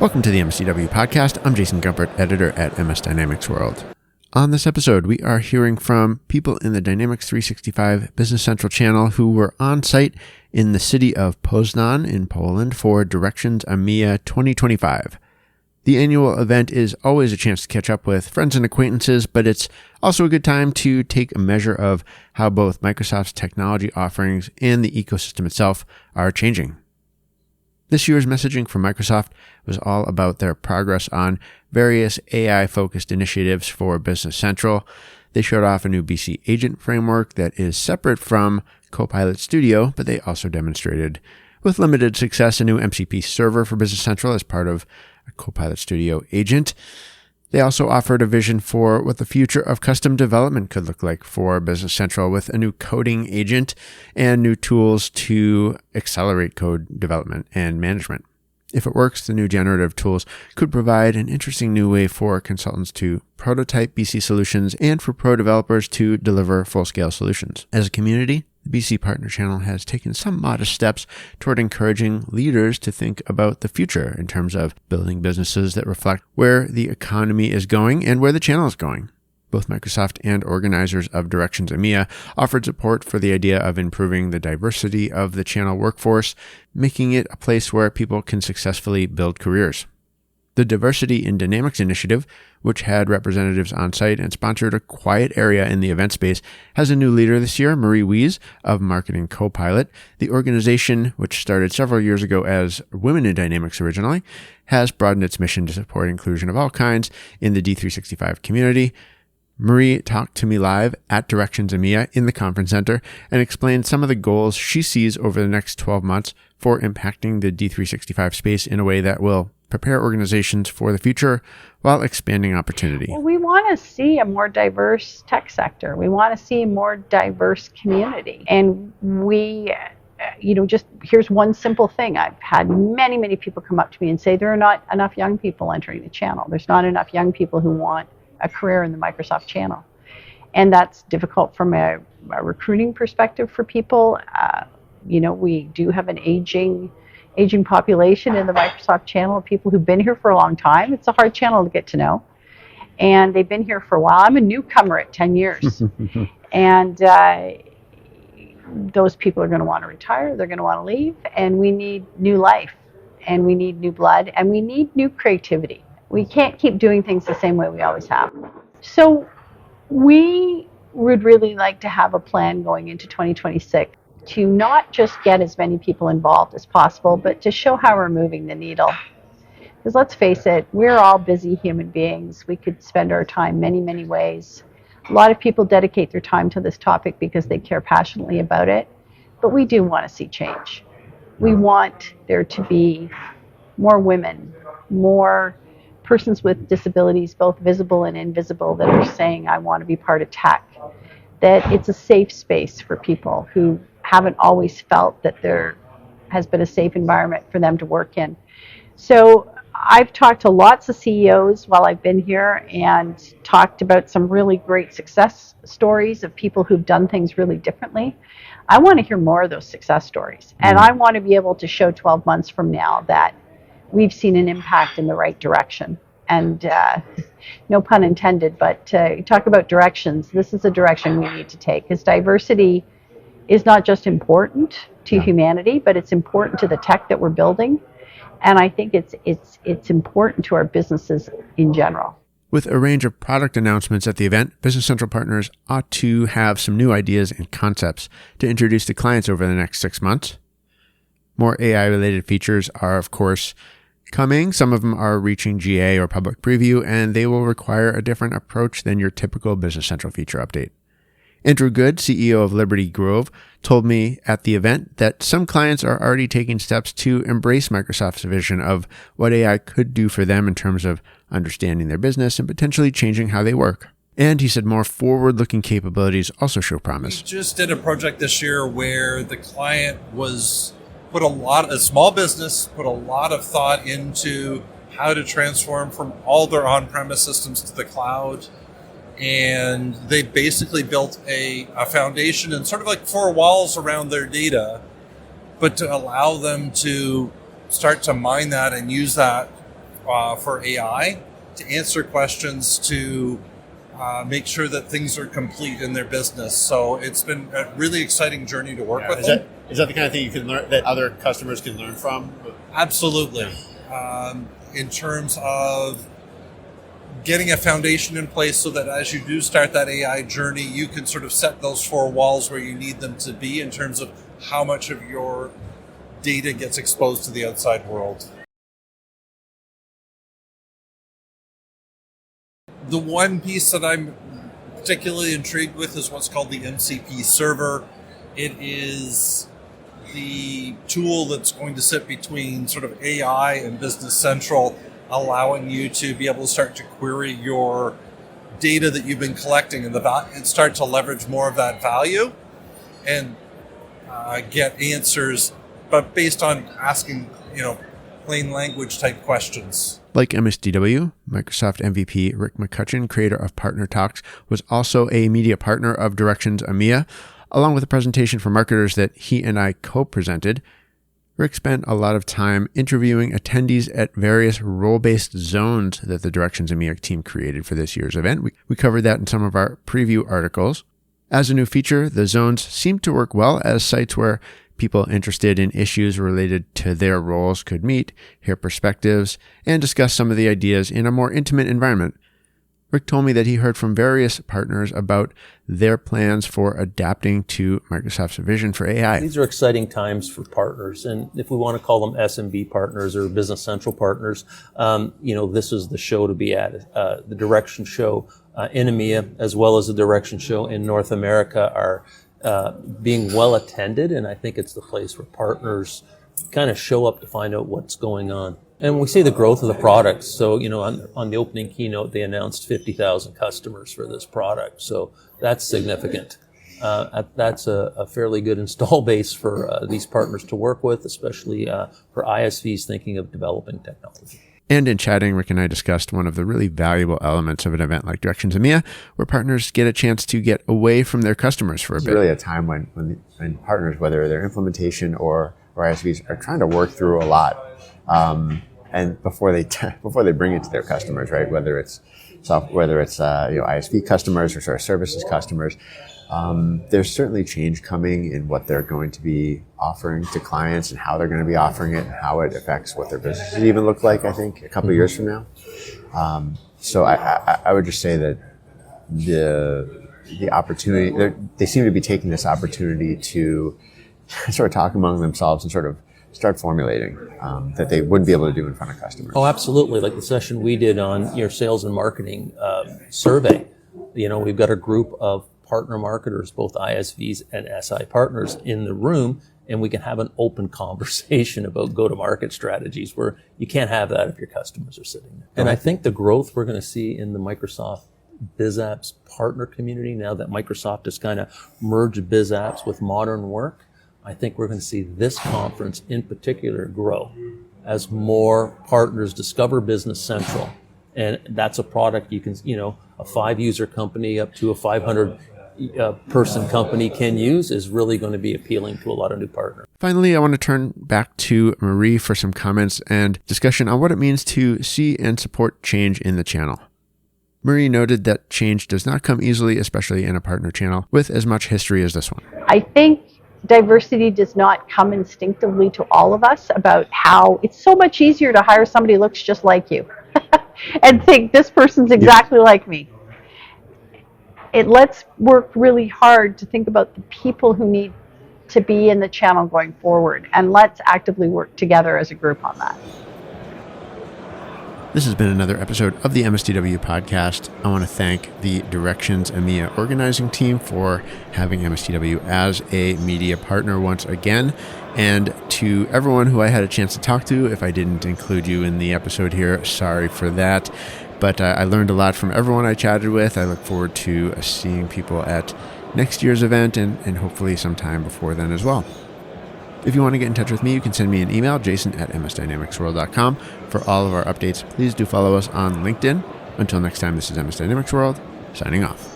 Welcome to the MSDW podcast. I'm Jason Gumpert, editor at MS Dynamics World. On this episode, we are hearing from people in the Dynamics 365 Business Central channel who were on site in the city of Poznan in Poland for Directions EMEA 2025. The annual event is always a chance to catch up with friends and acquaintances, but it's also a good time to take a measure of how both Microsoft's technology offerings and the ecosystem itself are changing. This year's messaging from Microsoft was all about their progress on various AI-focused initiatives for Business Central. They showed off a new BC agent framework that is separate from Copilot Studio, but they also demonstrated, with limited success, a new MCP server for Business Central as part of a Copilot Studio agent. They also offered a vision for what the future of custom development could look like for Business Central with a new coding agent and new tools to accelerate code development and management. If it works, the new generative tools could provide an interesting new way for consultants to prototype BC solutions and for pro developers to deliver full-scale solutions. As a community, the BC Partner Channel has taken some modest steps toward encouraging leaders to think about the future in terms of building businesses that reflect where the economy is going and where the channel is going. Both Microsoft and organizers of Directions EMEA offered support for the idea of improving the diversity of the channel workforce, making it a place where people can successfully build careers. The Diversity in Dynamics initiative, which had representatives on site and sponsored a quiet area in the event space, has a new leader this year, Marie Wiese of Marketing Copilot. The organization, which started several years ago as Women in Dynamics originally, has broadened its mission to support inclusion of all kinds in the D365 community. Marie talked to me live at Directions EMEA in the conference center and explained some of the goals she sees over the next 12 months for impacting the D365 space in a way that will prepare organizations for the future while expanding opportunity. Well, we want to see a more diverse tech sector. We want to see a more diverse community. And we, just here's one simple thing. I've had many people come up to me and say there are not enough young people entering the channel. There's not enough young people who want a career in the Microsoft channel. And that's difficult from a recruiting perspective for people. We do have an aging population in the Microsoft channel of people who've been here for a long time. It's a hard channel to get to know. And they've been here for a while. I'm a newcomer at 10 years. And those people are going to want to retire. They're going to want to leave. And we need new life. And we need new blood. And we need new creativity. We can't keep doing things the same way we always have. So we would really like to have a plan going into 2026 to not just get as many people involved as possible, but to show how we're moving the needle. Because let's face it, we're all busy human beings. We could spend our time many ways. A lot of people dedicate their time to this topic because they care passionately about it, but we do want to see change. We want there to be more women, more persons with disabilities, both visible and invisible, that are saying, I want to be part of tech. That it's a safe space for people who haven't always felt that there has been a safe environment for them to work in. So I've talked to lots of CEOs while I've been here and talked about some really great success stories of people who've done things really differently. I want to hear more of those success stories. And I want to be able to show 12 months from now that we've seen an impact in the right direction. And no pun intended, but talk about directions. This is a direction we need to take, because diversity is not just important to humanity, but it's important to the tech that we're building. And I think it's important to our businesses in general. With a range of product announcements at the event, Business Central partners ought to have some new ideas and concepts to introduce to clients over the next 6 months. More AI-related features are, of course, coming. Some of them are reaching GA or public preview, and they will require a different approach than your typical Business Central feature update. Andrew Good, CEO of Liberty Grove, told me at the event that some clients are already taking steps to embrace Microsoft's vision of what AI could do for them in terms of understanding their business and potentially changing how they work. And he said more forward-looking capabilities also show promise. We just did a project this year where the client a small business put a lot of thought into how to transform from all their on-premise systems to the cloud. And they basically built a foundation and sort of like 4 walls around their data, but to allow them to start to mine that and use that for AI to answer questions, to make sure that things are complete in their business. So it's been a really exciting journey to work with them. Is that the kind of thing you can learn that other customers can learn from? Absolutely. In terms of getting a foundation in place so that as you do start that AI journey, you can sort of set those four walls where you need them to be in terms of how much of your data gets exposed to the outside world. The one piece that I'm particularly intrigued with is what's called the MCP server. It is the tool that's going to sit between sort of AI and Business Central, allowing you to be able to start to query your data that you've been collecting and start to leverage more of that value and get answers, but based on asking, plain language type questions. Like MSDW, Microsoft MVP Rick McCutcheon, creator of Partner Talks, was also a media partner of Directions EMEA, along with a presentation for marketers that he and I co-presented. Rick spent a lot of time interviewing attendees at various role-based zones that the Directions EMEA team created for this year's event. We covered that in some of our preview articles. As a new feature, the zones seem to work well as sites where people interested in issues related to their roles could meet, hear perspectives, and discuss some of the ideas in a more intimate environment. Rick told me that he heard from various partners about their plans for adapting to Microsoft's vision for AI. These are exciting times for partners, and if we want to call them SMB partners or Business Central partners, this is the show to be at. The Direction show in EMEA, as well as the Direction show in North America, are being well attended, and I think it's the place where partners kind of show up to find out what's going on. And we see the growth of the products. So, on the opening keynote, they announced 50,000 customers for this product. So that's significant. That's a fairly good install base for these partners to work with, especially for ISVs thinking of developing technology. And in chatting, Rick and I discussed one of the really valuable elements of an event like Directions EMEA, where partners get a chance to get away from their customers for a bit. It's really a time when partners, whether they're implementation or ISVs, are trying to work through a lot. And before they bring it to their customers, right? Whether it's ISV customers or sort of services customers, there's certainly change coming in what they're going to be offering to clients and how they're going to be offering it and how it affects what their businesses even look like, I think, a couple of years from now. So I would just say that the opportunity, they seem to be taking this opportunity to sort of talk among themselves and sort of start formulating that they wouldn't be able to do in front of customers. Oh, absolutely. Like the session we did on your sales and marketing survey. We've got a group of partner marketers, both ISVs and SI partners in the room, and we can have an open conversation about go-to-market strategies where you can't have that if your customers are sitting there. And I think the growth we're going to see in the Microsoft BizApps partner community, now that Microsoft has kind of merged BizApps with modern work, I think we're going to see this conference in particular grow as more partners discover Business Central. And that's a product you can, a 5-user company up to a 500 person company can use is really going to be appealing to a lot of new partners. Finally, I want to turn back to Marie for some comments and discussion on what it means to see and support change in the channel. Marie noted that change does not come easily, especially in a partner channel with as much history as this one. I think diversity does not come instinctively to all of us about how it's so much easier to hire somebody who looks just like you and think this person's exactly like me. Let's work really hard to think about the people who need to be in the channel going forward, and let's actively work together as a group on that. This has been another episode of the MSDW podcast. I want to thank the Directions EMEA organizing team for having MSDW as a media partner once again. And to everyone who I had a chance to talk to, if I didn't include you in the episode here, sorry for that. But I learned a lot from everyone I chatted with. I look forward to seeing people at next year's event and hopefully sometime before then as well. If you want to get in touch with me, you can send me an email, jason@msdynamicsworld.com. For all of our updates, please do follow us on LinkedIn. Until next time, this is MS Dynamics World, signing off.